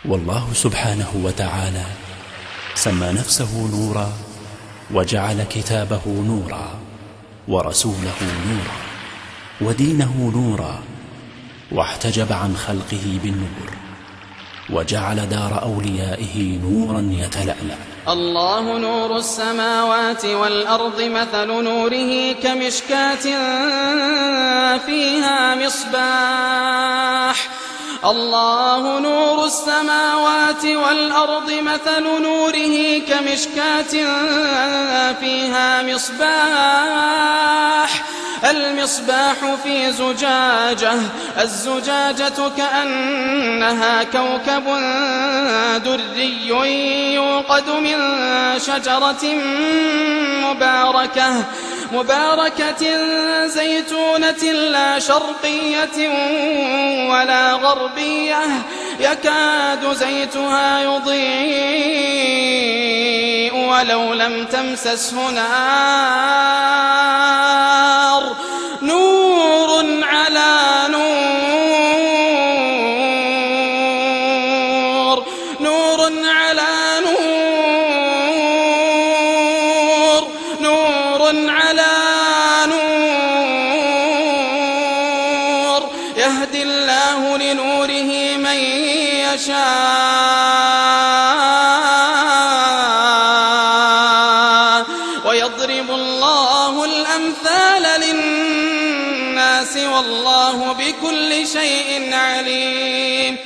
والله سبحانه وتعالى سمى نفسه نورا، وجعل كتابه نورا، ورسوله نورا، ودينه نورا، واحتجب عن خلقه بالنور، وجعل دار أوليائه نورا يتلألأ. الله نور السماوات والأرض، مثل نوره كمشكاة فيها مصباح. الله نور السماوات والأرض، مثل نوره كمشكاة فيها مصباح. المصباح في زجاجة، الزجاجة كأنها كوكب دري يوقد من شجرة مباركة زيتونة لا شرقية ولا غربية، يكاد زيتها يضيء ولو لم تمسسه نار، نور على نور، نور على نور، نور على نور، يهدي الله لنوره من يشاء، ويضرب الله الأمثال للناس، والله بكل شيء عليم.